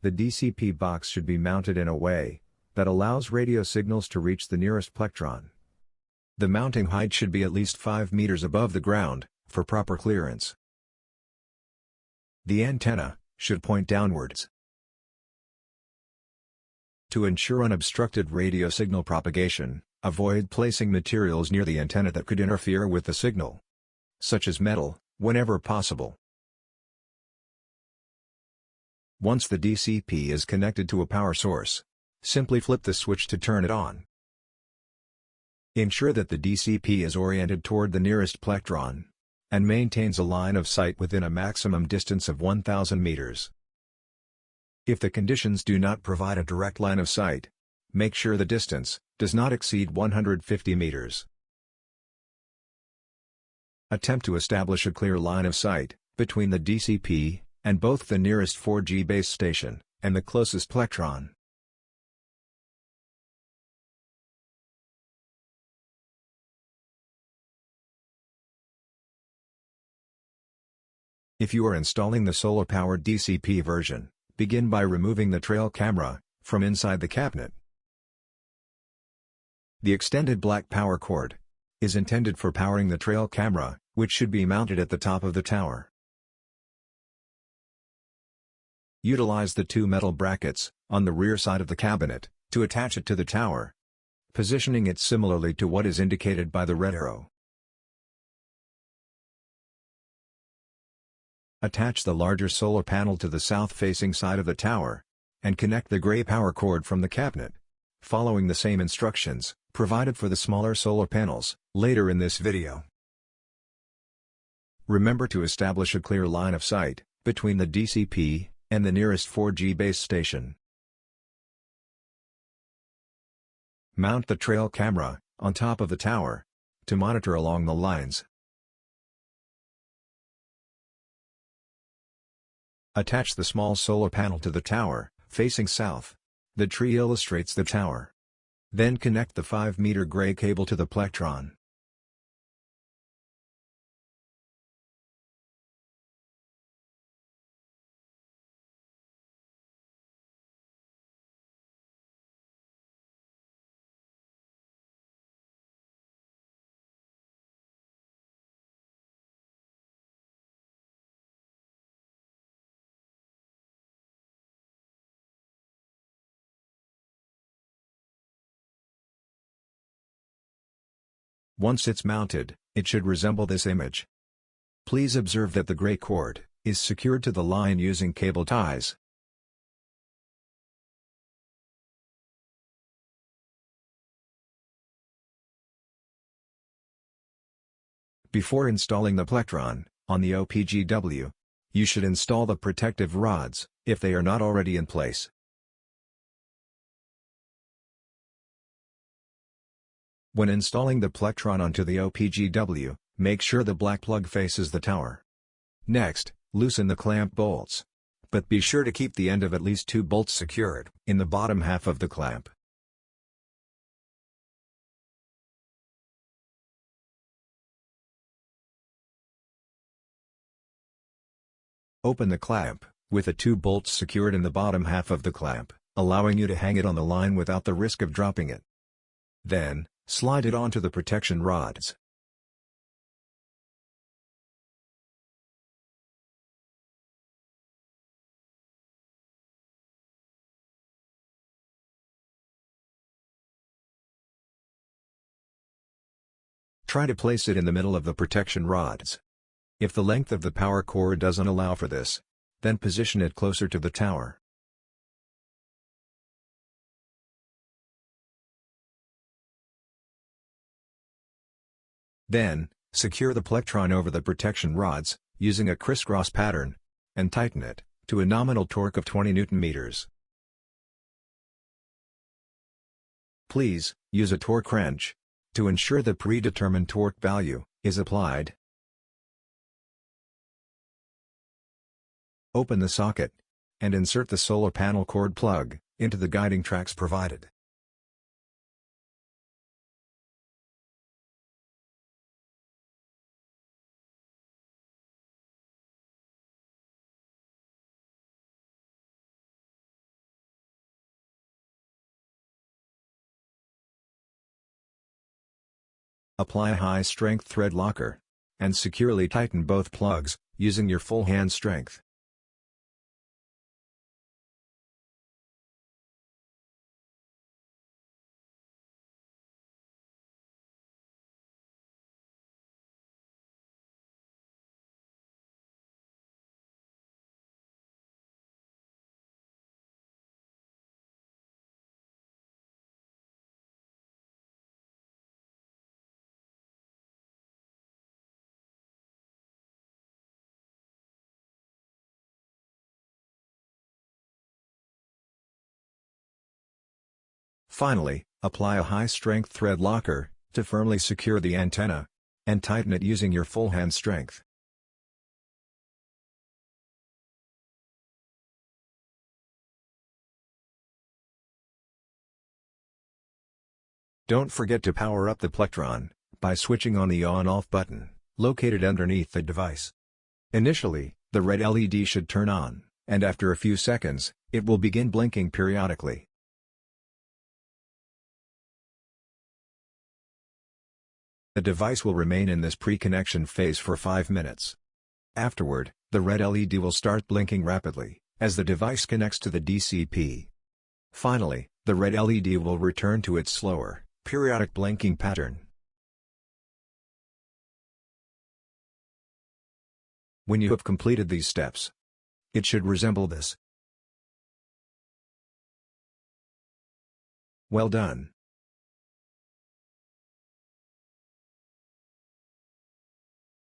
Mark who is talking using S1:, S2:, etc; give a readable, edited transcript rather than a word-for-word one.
S1: The DCP box should be mounted in a way that allows radio signals to reach the nearest plectron. The mounting height should be at least 5 meters above the ground, for proper clearance. The antenna should point downwards. To ensure unobstructed radio signal propagation, avoid placing materials near the antenna that could interfere with the signal, such as metal, whenever possible. Once the DCP is connected to a power source, simply flip the switch to turn it on. Ensure that the DCP is oriented toward the nearest plectron and maintains a line of sight within a maximum distance of 1,000 meters. If the conditions do not provide a direct line of sight, make sure the distance does not exceed 150 meters. Attempt to establish a clear line of sight between the DCP and both the nearest 4G base station and the closest plectron. If you are installing the solar-powered DCP version, begin by removing the trail camera from inside the cabinet. The extended black power cord is intended for powering the trail camera, which should be mounted at the top of the tower. Utilize the two metal brackets on the rear side of the cabinet to attach it to the tower, positioning it similarly to what is indicated by the red arrow. Attach the larger solar panel to the south-facing side of the tower, and connect the gray power cord from the cabinet, following the same instructions provided for the smaller solar panels later in this video. Remember to establish a clear line of sight between the DCP and the nearest 4G base station. Mount the trail camera on top of the tower to monitor along the lines. Attach the small solar panel to the tower, facing south. The tree illustrates the tower. Then connect the 5-meter gray cable to the plectron. Once it's mounted, it should resemble this image. Please observe that the gray cord is secured to the line using cable ties. Before installing the plectron on the OPGW, you should install the protective rods, if they are not already in place. When installing the plectron onto the OPGW, make sure the black plug faces the tower. Next, loosen the clamp bolts. But be sure to keep the end of at least 2 bolts secured in the bottom half of the clamp. Open the clamp, with the 2 bolts secured in the bottom half of the clamp, allowing you to hang it on the line without the risk of dropping it. Then, slide it onto the protection rods. Try to place it in the middle of the protection rods. If the length of the power cord doesn't allow for this, then position it closer to the tower. Then, secure the plectron over the protection rods, using a crisscross pattern, and tighten it to a nominal torque of 20 Nm. Please, use a torque wrench to ensure the predetermined torque value is applied. Open the socket and insert the solar panel cord plug into the guiding tracks provided. apply a high-strength thread locker. And securely tighten both plugs, using your full hand strength. Finally, apply a high-strength thread locker, to firmly secure the antenna, and tighten it using your full hand strength. Don't forget to power up the Plectron, by switching on the on-off button, located underneath the device. Initially, the red LED should turn on, and after a few seconds, it will begin blinking periodically. The device will remain in this pre-connection phase for 5 minutes. Afterward, the red LED will start blinking rapidly, as the device connects to the DCP. Finally, the red LED will return to its slower, periodic blinking pattern. When you have completed these steps, it should resemble this. Well done.